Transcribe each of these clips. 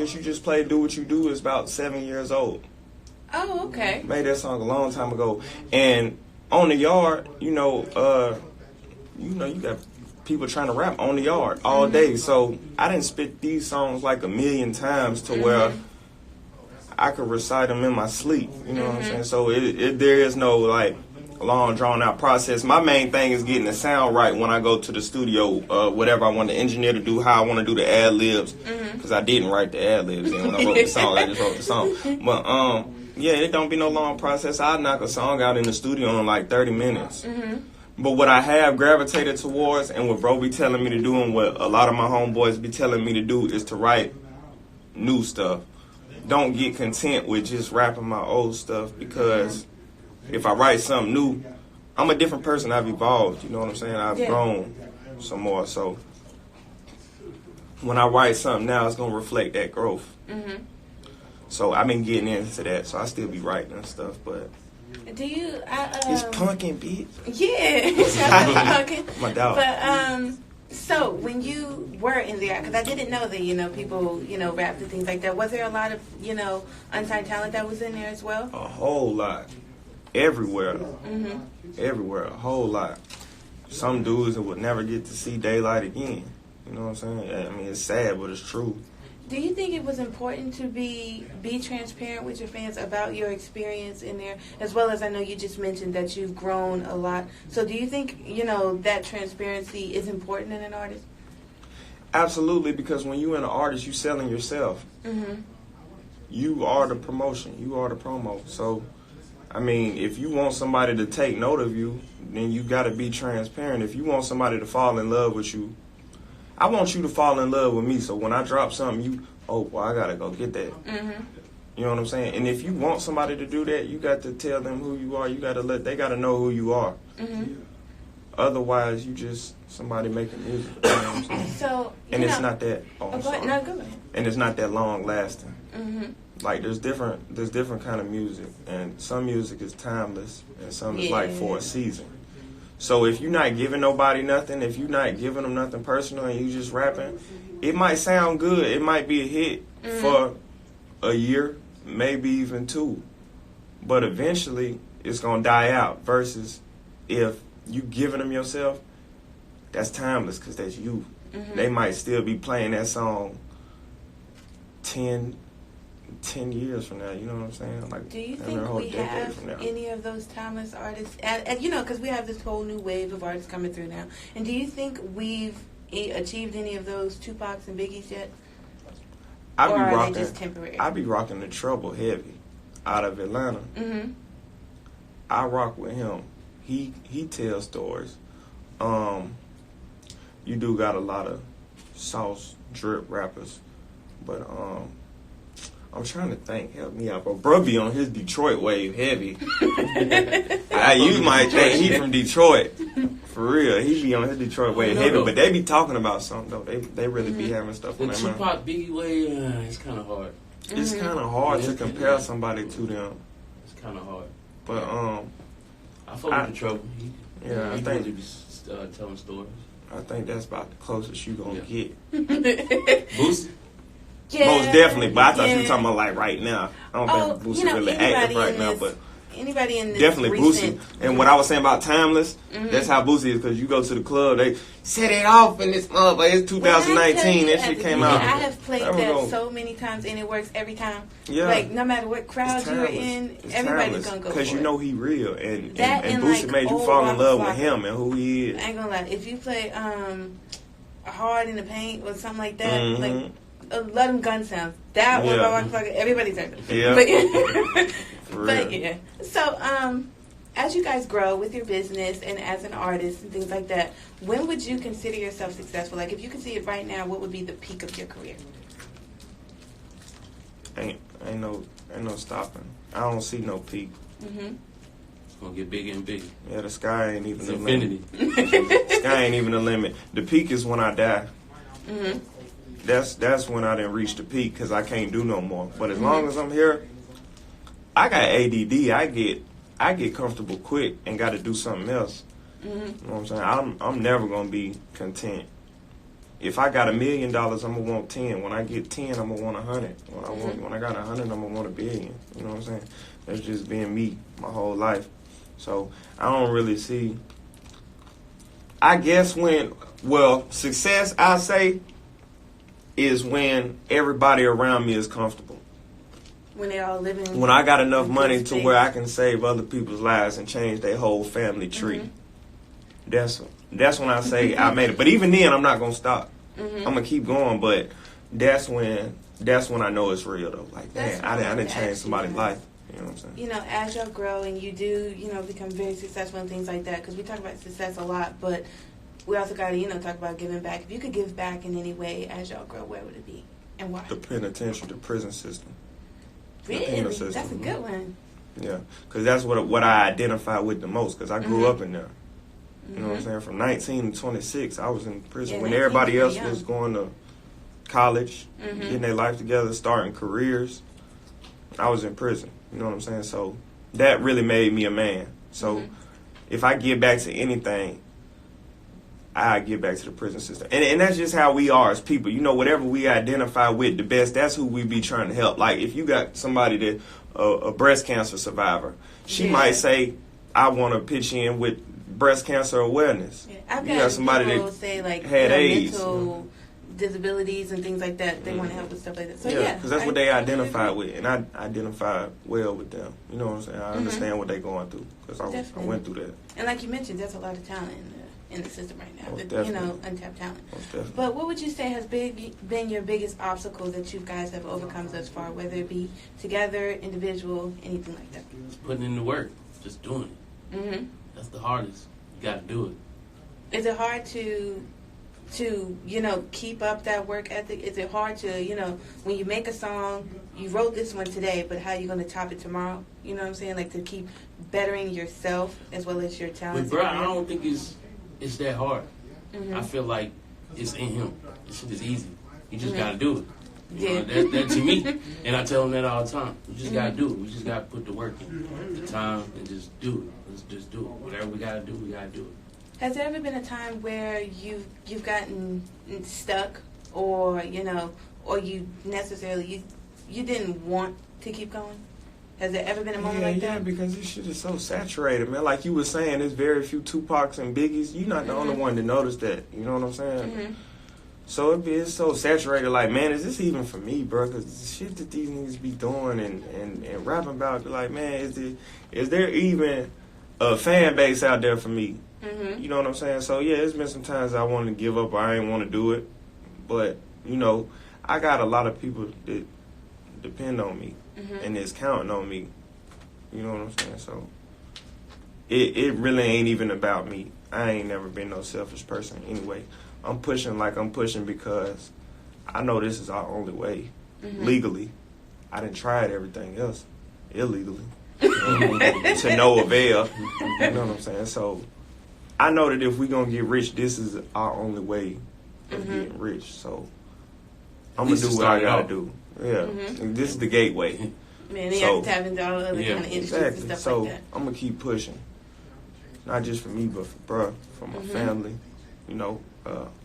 Since You Just Played Do What You Do is about 7 years old. Oh, okay. Made that song a long time ago. And On the Yard, you got people trying to rap on the yard all day. So I didn't spit these songs like a million times to where I could recite them in my sleep. You know what I'm saying? So there is no like long drawn out process. My main thing is getting the sound right when I go to the studio. Whatever I want the engineer to do, how I want to do the ad libs, because I didn't write the ad libs. And when I wrote the song, I just wrote the song. But yeah, it don't be no long process. I knock a song out in the studio in like 30 minutes. But what I have gravitated towards, and what bro be telling me to do, and what a lot of my homeboys be telling me to do, is to write new stuff. Don't get content with just rapping my old stuff, because if I write something new, I'm a different person. I've evolved. You know what I'm saying? I've grown some more. So when I write something now, it's gonna reflect that growth. So I've been getting into that. So I still be writing and stuff, but. Do you? It's punkin', bitch. Yeah, it's punkin'. My dog. But so when you were in there, because I didn't know that people rapped and things like that. Was there a lot of unsigned talent that was in there as well? A whole lot, everywhere. Everywhere, a whole lot. Some dudes that would never get to see daylight again. You know what I'm saying? I mean, it's sad, but it's true. Do you think it was important to be transparent with your fans about your experience in there, as well as I know you just mentioned that you've grown a lot. So do you think, that transparency is important in an artist? Absolutely, because when you're an artist, you're selling yourself. You are the promotion. You are the promo. So, I mean, if you want somebody to take note of you, then you got to be transparent. If you want somebody to fall in love with you, I want you to fall in love with me, so when I drop something, I gotta go get that. You know what I'm saying? And if you want somebody to do that, you got to tell them who you are. They gotta know who you are. Otherwise, you just somebody making music. You know what I'm saying? So, and it's not that. Go ahead. And it's not that long lasting. Like there's different kind of music, and some music is timeless, and some is like for a season. So if you're not giving nobody nothing, if you're not giving them nothing personal, and you just rapping, it might sound good. It might be a hit for a year, maybe even 2. But eventually, it's going to die out. Versus if you giving them yourself, that's timeless because that's you. They might still be playing that song 10 years from now, you know what I'm saying? Like, do you think we have any of those timeless artists? And because we have this whole new wave of artists coming through now. And do you think we've achieved any of those Tupacs and Biggies yet? Are they just temporary? I be rocking the Trouble heavy out of Atlanta. I rock with him. He tells stories. You do got a lot of sauce drip rappers, but I'm trying to think. Help me out. But bro be on his Detroit wave heavy. You might think he from Detroit. For real. He be on his Detroit wave heavy. But they be talking about something, though. They really be having stuff on their mind. The Tupac Biggie wave, it's kind of hard. It's kind of hard to compare somebody to them. It's kind of hard. But, I fuck with the Trouble. I think he be telling stories. I think that's about the closest you gonna get. Boosie? Yeah, most definitely, but I thought you were talking about like right now. I don't think Boosie really active right now, but anybody in this definitely Boosie. And what I was saying about timeless, that's how Boosie is, because you go to the club, they set it off in this motherfucker. It's 2019, that shit came out. I have played that so many times, and it works every time. Yeah. Like, no matter what crowd you're in, everybody's gonna go for it. Because you know he real, and Boosie like made you fall in love with him and who he is. I ain't gonna lie, if you play Hard in the Paint or something like that, like, Let 'Em Gun Sounds. That one, motherfucker, everybody turned it. Yeah. But yeah. So, as you guys grow with your business and as an artist and things like that, when would you consider yourself successful? Like, if you could see it right now, what would be the peak of your career? Ain't no stopping. I don't see no peak. It's gonna get bigger and bigger. Yeah, the sky ain't even it's the infinity. Limit. The sky ain't even the limit. The peak is when I die. That's when I didn't reach the peak, because I can't do no more. But as long as I'm here, I got ADD. I get comfortable quick and got to do something else. You know what I'm saying? I'm never gonna be content. if I got $1 million, I'm gonna want 10. When I get 10, I'm gonna want 100. When I got 100, I'm gonna want $1 billion. You know what I'm saying? That's just being me my whole life. So I don't really see. I guess success, I say, is when everybody around me is comfortable. When they're all living. When I got enough money to where I can save other people's lives and change their whole family tree. That's when I say I made it. But even then, I'm not gonna stop. I'm gonna keep going. But that's when I know it's real though. Like, man, I didn't change somebody's life. You know what I'm saying? You know, as y'all grow and you do, become very successful and things like that, because we talk about success a lot, but we also got to, talk about giving back. If you could give back in any way as y'all grow, where would it be and why? The penitentiary, the prison system. Really? That's a good one. Yeah, because that's what I identify with the most, because I grew up in there. You know what I'm saying? From 19 to 26, I was in prison when everybody else was going to college, getting their life together, starting careers. I was in prison. You know what I'm saying? So that really made me a man. So if I give back to anything, I give back to the prison system. And that's just how we are as people. You know, whatever we identify with the best, that's who we be trying to help. Like, if you got somebody that, a breast cancer survivor, she might say, I want to pitch in with breast cancer awareness. Yeah. I've you got somebody people that say, like, had AIDS. Mental disabilities and things like that. They want to help with stuff like that. So, yeah, because that's what they identify with, and I identify well with them. You know what I'm saying? I understand what they're going through, because I went through that. And like you mentioned, there's a lot of talent in the system right now. Untapped talent. But what would you say has been your biggest obstacle that you guys have overcome thus far, whether it be together, individual, anything like that? Just putting in the work, just doing it. That's the hardest. You got to do it. Is it hard to keep up that work ethic? Is it hard to, when you make a song, you wrote this one today, but how are you going to top it tomorrow? You know what I'm saying? Like, to keep bettering yourself as well as your talent. But, bro, I don't think it's that hard. I feel like it's in him. This shit is easy. You just got to do it. You know, that's to me. And I tell him that all the time. We just got to do it. We just got to put the work in, the time, and just do it. Let's just do it. Whatever we got to do, we got to do it. Has there ever been a time where you've gotten stuck, or or you necessarily you didn't want to keep going? Has there ever been a moment like that? Yeah, because this shit is so saturated, man. Like you were saying, there's very few Tupacs and Biggies. You're not the only one to notice that. You know what I'm saying? So it's so saturated. Like, man, is this even for me, bro? Because the shit that these niggas be doing and rapping about, like, man, is there even a fan base out there for me? You know what I'm saying? So, yeah, it's been some times I wanted to give up or I ain't want to do it. But, I got a lot of people that depend on me and that's counting on me. You know what I'm saying? So, it really ain't even about me. I ain't never been no selfish person anyway. I'm pushing because I know this is our only way. Legally. I done tried everything else illegally. To no avail. You know what I'm saying? So, I know that if we gonna get rich, this is our only way of getting rich. So I'm gonna do what I gotta do. Yeah, and this is the gateway. Man, you have to tap into all the other kind of industries and stuff so like that. I'm gonna keep pushing, not just for me, but for my family.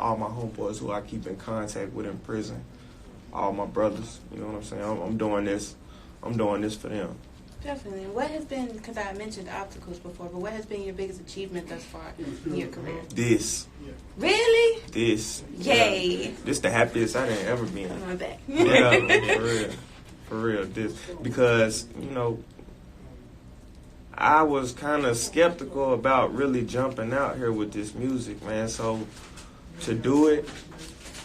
All my homeboys who I keep in contact with in prison, all my brothers. You know what I'm saying? I'm doing this. I'm doing this for them. Definitely. What has been, because I mentioned obstacles before, but what has been your biggest achievement thus far in your career? This. Really? This. Yay. Yeah. This the happiest I done ever been. On my back. Yeah, for real. For real. This. Because, I was kind of skeptical about really jumping out here with this music, man. So, to do it,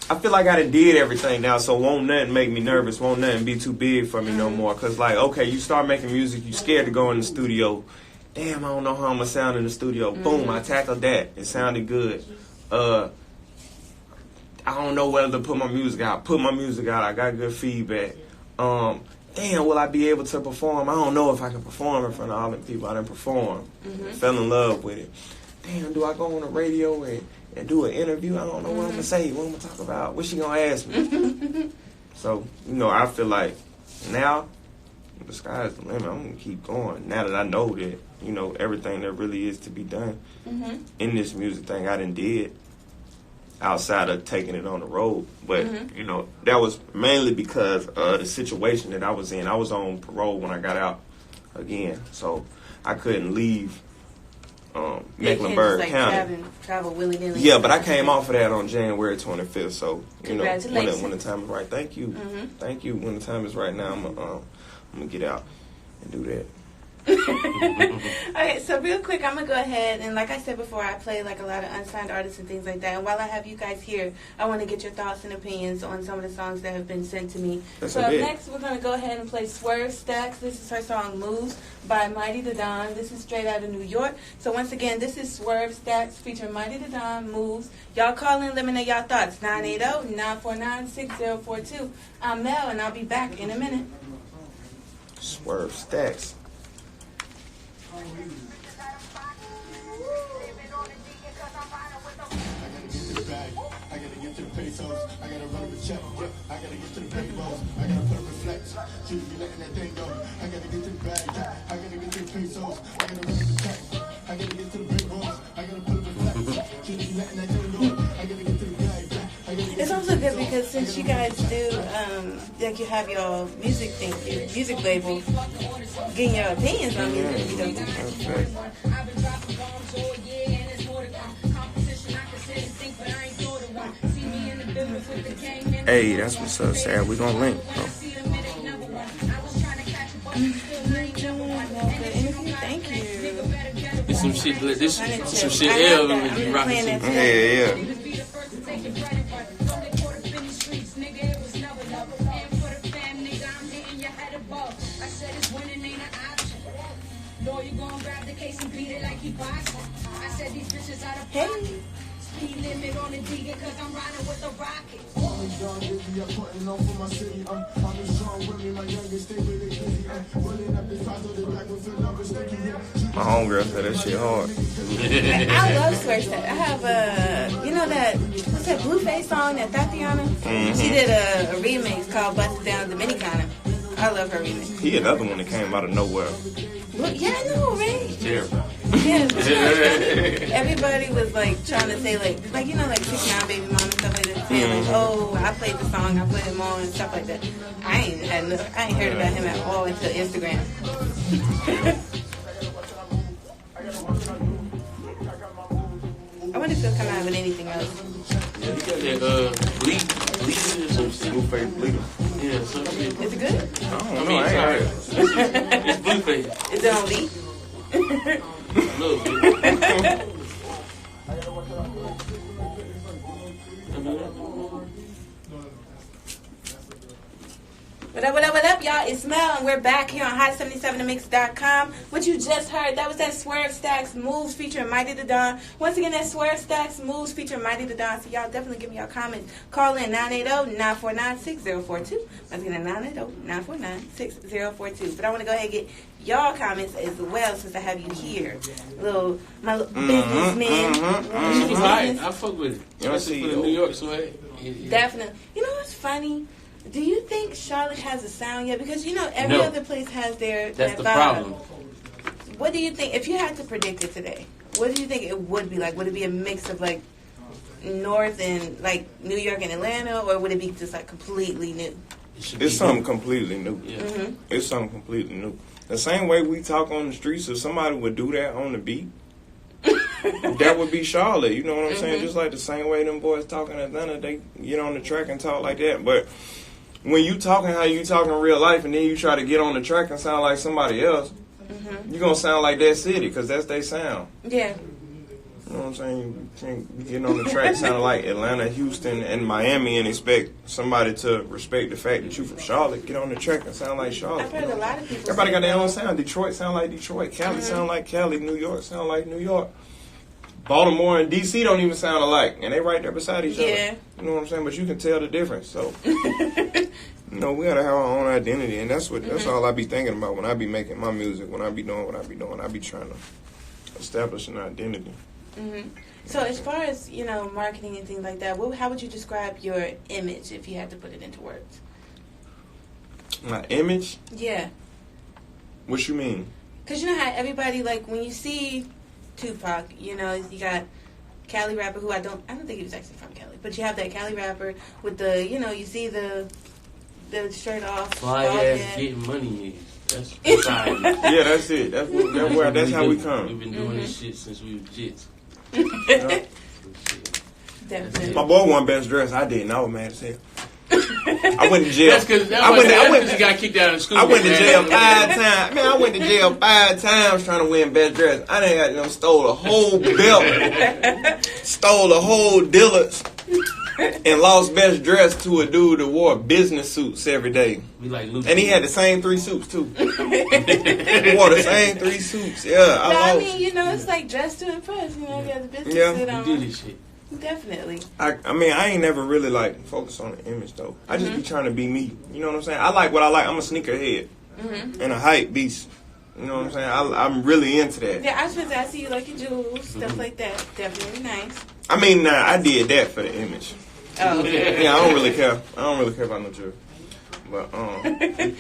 I feel like I done did everything now, so won't nothing make me nervous, won't nothing be too big for me no more. Because, like, okay, you start making music, you scared to go in the studio. Damn, I don't know how I'm going to sound in the studio. Boom, I tackled that. It sounded good. I don't know whether to put my music out. Put my music out. I got good feedback. Damn, will I be able to perform? I don't know if I can perform in front of all the people I done perform. Fell in love with it. Damn, do I go on the radio and do an interview? I don't know what I'm going to say. What I'm going to talk about? What she going to ask me? So, I feel like now the sky's the limit. I'm going to keep going. Now that I know that, everything that really is to be done in this music thing I done did. outside of taking it on the road. But, you know, that was mainly because of the situation that I was in. I was on parole when I got out again, so I couldn't leave Mecklenburg County. Travel willy-nilly. Yeah, but I came off of that on January 25th, so, you know, congratulations. when the time is right. Thank you. Thank you. When the time is right now, I'm going to get out and do that. Okay, so real quick, I'm gonna go ahead and, like I said before, I play like a lot of unsigned artists and things like that. And while I have you guys here, I want to get your thoughts and opinions on some of the songs that have been sent to me. So up next, we're gonna go ahead and play Swerve Stacks. This is her song "Moves" by Mighty the Don. This is straight out of New York. So once again, this is Swerve Stacks featuring Mighty the Don, "Moves." Y'all call in, let me know y'all thoughts. 980-949-6042. I'm Mel, and I'll be back in a minute. Swerve Stacks. I gotta get to the pesos. I gotta run up a check. I gotta get to the payrolls. I gotta put up a flex. Shouldn't be letting that thing go. I gotta get to the bag. I gotta get to the pesos. I gotta run up a check. I gotta get to the payrolls. I gotta put up a flex. Shouldn't be letting that thing go. I gotta get to the bag. It's also good because since you guys do, like you have your music thing, your music label, getting your opinions on music, you know. Hey, that's what's up, Sarah. We gonna link, bro. Thank you. This some shit. This some shit. L when you rocking some. Yeah. Hey. Speed limit on the D because I'm riding with the rocket. My homegirl said that shit hard. I love Swerve Stacks. I have you know what's that Blueface song that Tatiana? She did a remix called Bust It Down Dominicana. I love her remix. He another one that came out of nowhere. Well, yeah, I know, right? Terrible. Yeah, everybody was like trying to say like you know, like 6ix9ine Baby Mom and stuff like that, saying like, oh, I played the song, I put him on and stuff like that. I ain't heard about him at all until Instagram. I wonder if he'll come out with anything else. Yeah, he got that bleed or some shit. Blueface bleeder. Yeah, some shit. Is it good? I don't know. I ain't heard. It's Blueface. Is it on beat? A little bit. What up, y'all? It's Mel, and we're back here on Hot77themix.com. What you just heard, that was that Swerve Stacks Moves featuring Mighty the Don. Once again, that Swerve Stacks Moves featuring Mighty the Don. So y'all definitely give me your comments. Call in 980-949-6042. Once again, 980-949-6042. But I want to go ahead and get y'all comments as well since I have you here. My little businessman. She's right. I fuck with it. Especially for the New York swag. Definitely. You know what's funny? Do you think Charlotte has a sound yet? Because, you know, every other place has their That's the vibe. problem. What do you think, if you had to predict it today, what do you think it would be like? Would it be a mix of, like, North and, like, New York and Atlanta, or would it be just, like, completely new? It's something completely new. Yeah. It's something completely new. The same way we talk on the streets, if somebody would do that on the beat, that would be Charlotte. You know what I'm saying? Just like the same way them boys talk in Atlanta, they get on the track and talk like that. But when you talking how you talk in real life and then you try to get on the track and sound like somebody else, you're going to sound like that city because that's their sound. Yeah. You know what I'm saying? You can't be getting on the track sounding like Atlanta, Houston, and Miami and expect somebody to respect the fact that you from Charlotte. Get on the track and sound like Charlotte. I've heard a lot of people Everybody say got their that. own sound. Detroit sound like Detroit. Cali sound like Cali. New York sound like New York. Baltimore and D.C. don't even sound alike, and they right there beside each other. Yeah. You know what I'm saying? But you can tell the difference. So, you know, we gotta have our own identity, and that's all I be thinking about when I be making my music. When I be doing what I be doing, I be trying to establish an identity. So as far as, you know, marketing and things like that, how would you describe your image if you had to put it into words? My image? Yeah. What you mean? Because you know how everybody, like, when you see Tupac, you know, you got Cali rapper who I don't think he was actually from Cali, but you have that Cali rapper with the, you see the shirt off. Fly ass getting money is. That's society. Yeah, that's it. That's how we come. We've been doing this shit since we were jits. Definitely. My boy won best dress. I didn't. I was mad as hell. I went to jail. That's because you got kicked out of school. I went to jail 5 times. Man, I went to jail 5 times trying to win best dress. I done got stole a whole belt, stole a whole Dillard's, and lost best dress to a dude that wore business suits every day. We like Luke. And he had the same 3 suits too. He wore the same 3 suits. Yeah, I mean, it's like dress to impress. You have the business suit on. You do this shit. Definitely. I mean, I ain't never really focused on the image though. I just be trying to be me. You know what I'm saying? I like what I like. I'm a sneakerhead and a hype beast. You know what I'm saying? I'm really into that. Yeah, I see you like your jewels, stuff like that. Definitely nice. I mean, I did that for the image. Oh, okay. Yeah, I don't really care. I don't really care about no jewelry. But I'm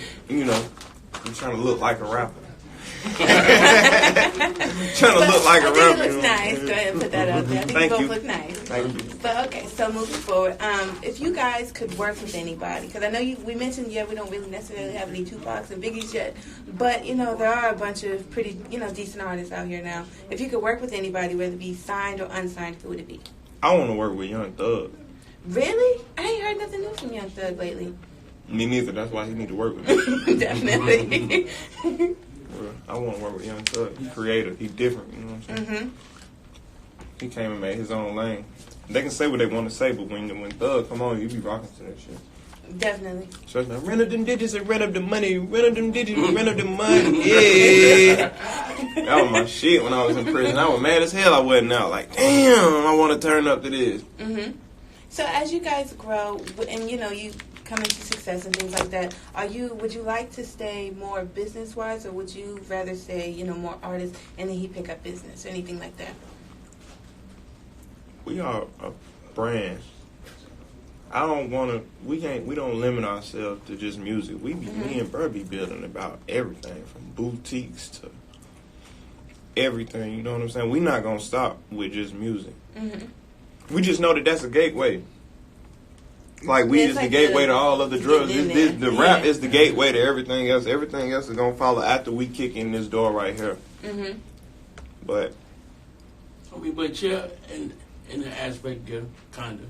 trying to look like a rapper. Trying to look like a rapper. It looks nice. Go ahead and put that out there. I think Thank you you. both look nice. Thank you. But okay, so moving forward, if you guys could work with anybody, because I know we mentioned, we don't really necessarily have any Tupacs and Biggies yet, but there are a bunch of pretty, decent artists out here now. If you could work with anybody, whether it be signed or unsigned, who would it be? I want to work with Young Thug. Really? I ain't heard nothing new from Young Thug lately. Me neither. That's why he need to work with me. Definitely. I want to work with Young Thug. He's creative. He's different. You know what I'm saying? He came and made his own lane. They can say what they want to say, but when Thug come on, you be rocking to that shit. Definitely. So it's like, rent up them digits and rent up the money. Rent up them digits and rent up the money. Yeah. That was my shit when I was in prison. I was mad as hell I wasn't out. Like, damn, I want to turn up to this. So as you guys grow, and you come into success and things like that, would you like to stay more business wise, or would you rather stay more artist and then he pick up business or anything like that? We are a brand. I don't want to. We don't limit ourselves to just music. Me and Bro be building about everything from boutiques to everything. You know what I'm saying? We're not gonna stop with just music. We just know that that's a gateway. Like weed is the gateway to all of the drugs. The rap is the gateway to everything else. Everything else is gonna follow after we kick in this door right here. But but yeah, in the aspect, yeah, kinda.